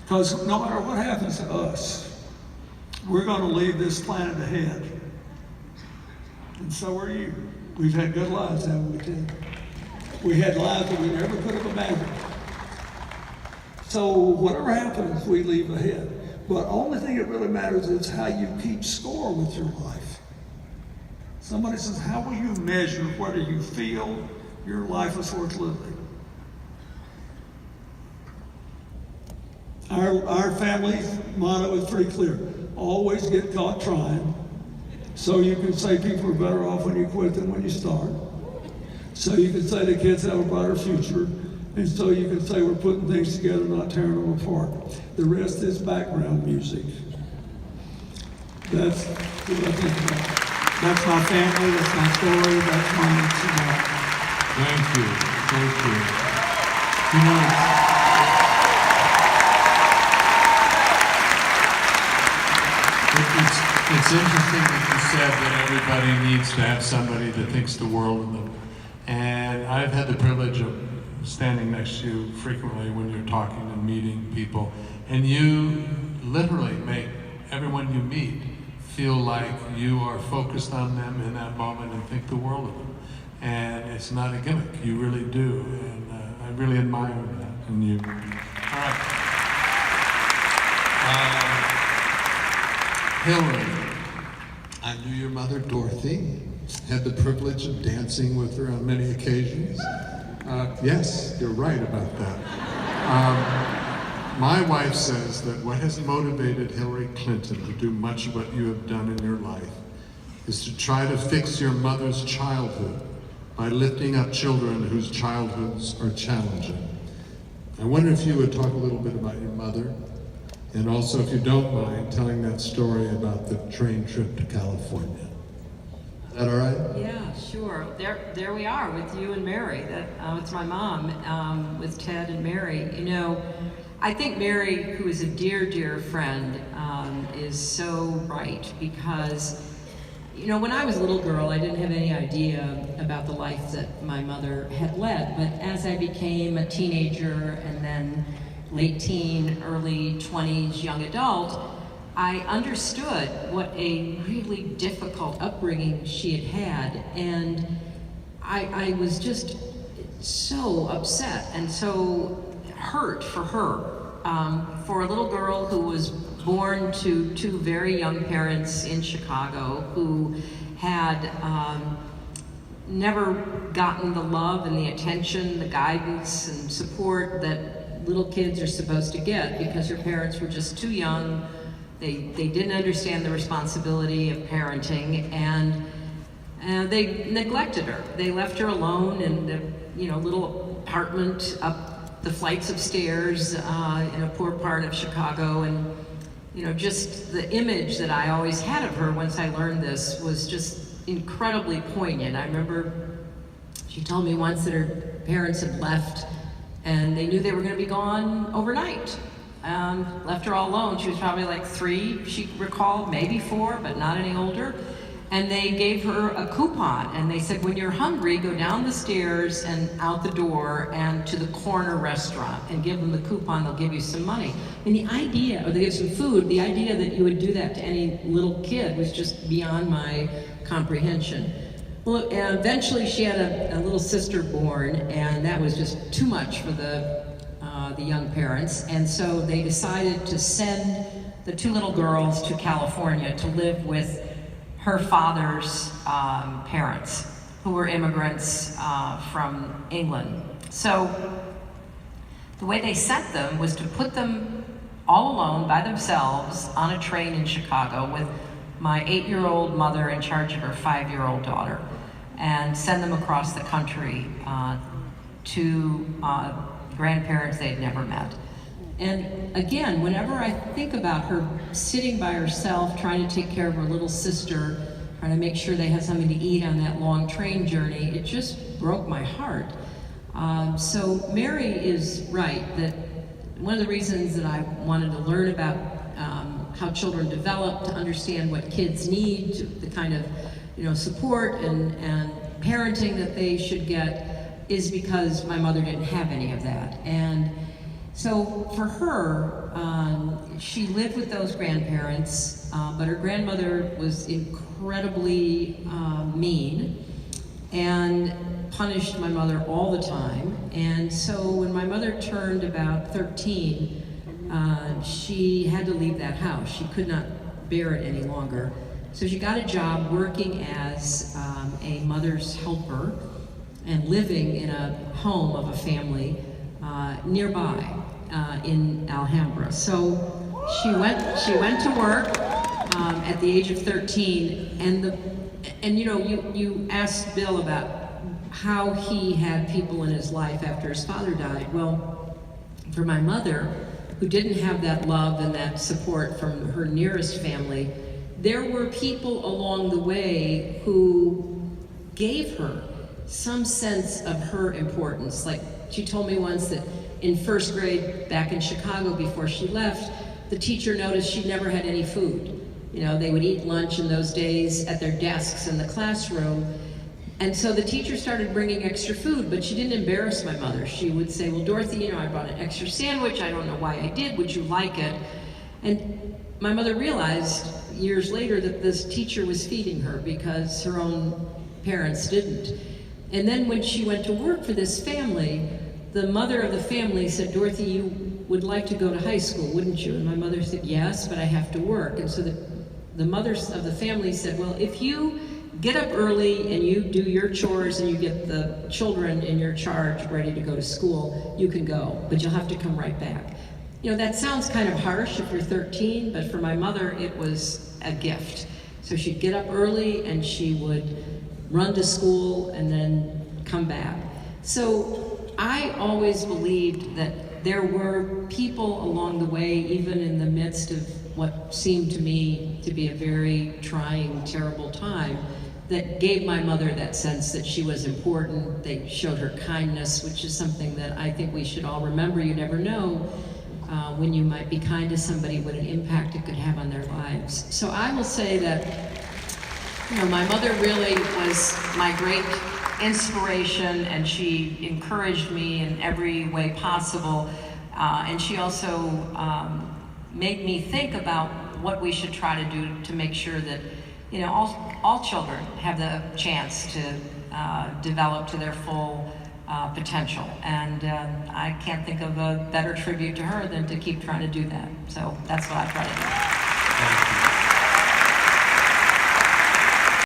Because no matter what happens to us, we're going to leave this planet ahead. And so are you. We've had good lives, haven't we, Ted? We had lives that we never could have imagined. So whatever happens, we leave ahead. But the only thing that really matters is how you keep score with your life. Somebody says, how will you measure whether you feel your life is worth living? Our family's motto is pretty clear. Always get caught trying. So you can say people are better off when you quit than when you start. So you can say the kids have a brighter future. And so you can say we're putting things together, not tearing them apart. The rest is background music. That's what I think about. That's my family, that's my story, that's my tonight. Thank you. Thank you. You know, It's interesting that you said that everybody needs to have somebody that thinks the world of them. And I've had the privilege of standing next to you frequently when you're talking and meeting people. And you literally make everyone you meet feel like you are focused on them in that moment and think the world of them. And it's not a gimmick. You really do. And I really admire that in you. All right. Hillary. I knew your mother, Dorothy. Had the privilege of dancing with her on many occasions. Yes, you're right about that. My wife says that what has motivated Hillary Clinton to do much of what you have done in your life is to try to fix your mother's childhood by lifting up children whose childhoods are challenging. I wonder if you would talk a little bit about your mother, and also, if you don't mind, telling that story about the train trip to California. Is that all right? Yeah, sure. There we are with you and Mary. It's my mom with Ted and Mary. You know, I think Mary, who is a dear, dear friend, is so right because, you know, when I was a little girl, I didn't have any idea about the life that my mother had led. But as I became a teenager and then late teen, early 20s, young adult, I understood what a really difficult upbringing she had had, and I was just so upset and so hurt for her. For a little girl who was born to two very young parents in Chicago who had never gotten the love and the attention, the guidance and support that little kids are supposed to get because her parents were just too young. They didn't understand the responsibility of parenting, and they neglected her. They left her alone in the little apartment up the flights of stairs in a poor part of Chicago. And just the image that I always had of her once I learned this was just incredibly poignant. I remember she told me once that her parents had left and they knew they were going to be gone overnight. Left her all alone. She was probably like 3, she recalled, maybe 4, but not any older. And they gave her a coupon, and they said, when you're hungry, go down the stairs and out the door and to the corner restaurant and give them the coupon, they'll give you some money. And the idea, or they give some food, the idea that you would do that to any little kid was just beyond my comprehension. Well, eventually she had a little sister born, and that was just too much for the young parents. And so they decided to send the 2 little girls to California to live with her father's parents, who were immigrants from England. So the way they sent them was to put them all alone by themselves on a train in Chicago with my 8-year-old mother in charge of her 5-year-old daughter, and send them across the country to grandparents they'd never met. And again, whenever I think about her sitting by herself, trying to take care of her little sister, trying to make sure they had something to eat on that long train journey, it just broke my heart. So Mary is right, that one of the reasons that I wanted to learn about how children develop, to understand what kids need, the kind of support and parenting that they should get, is because my mother didn't have any of that. And So for her, she lived with those grandparents, but her grandmother was incredibly mean and punished my mother all the time. And so when my mother turned about 13, she had to leave that house. She could not bear it any longer. So she got a job working as a mother's helper and living in a home of a family nearby in Alhambra. So she went to work at the age of 13, and you know, you asked Bill about how he had people in his life after his father died. Well, for my mother, who didn't have that love and that support from her nearest family, there were people along the way who gave her some sense of her importance. Like, she told me once that in first grade back in Chicago before she left, the teacher noticed she never had any food. You know, they would eat lunch in those days at their desks in the classroom. And so the teacher started bringing extra food, but she didn't embarrass my mother. She would say, well, Dorothy, you know, I brought an extra sandwich. I don't know why I did. Would you like it? And my mother realized years later that this teacher was feeding her because her own parents didn't. And then when she went to work for this family, the mother of the family said, Dorothy, you would like to go to high school, wouldn't you? And my mother said, yes, but I have to work. And so the mothers of the family said, well, if you get up early and you do your chores and you get the children in your charge ready to go to school, you can go, but you'll have to come right back. You know, that sounds kind of harsh if you're 13, but for my mother, it was a gift. So she'd get up early and she would run to school and then come back. So I always believed that there were people along the way, even in the midst of what seemed to me to be a very trying, terrible time, that gave my mother that sense that she was important. They showed her kindness, which is something that I think we should all remember. You never know when you might be kind to somebody, what an impact it could have on their lives. So I will say that, you know, my mother really was my great inspiration, and she encouraged me in every way possible. And she also made me think about what we should try to do to make sure that, you know, all children have the chance to develop to their full potential. And I can't think of a better tribute to her than to keep trying to do that. So that's what I try to do. Thank you.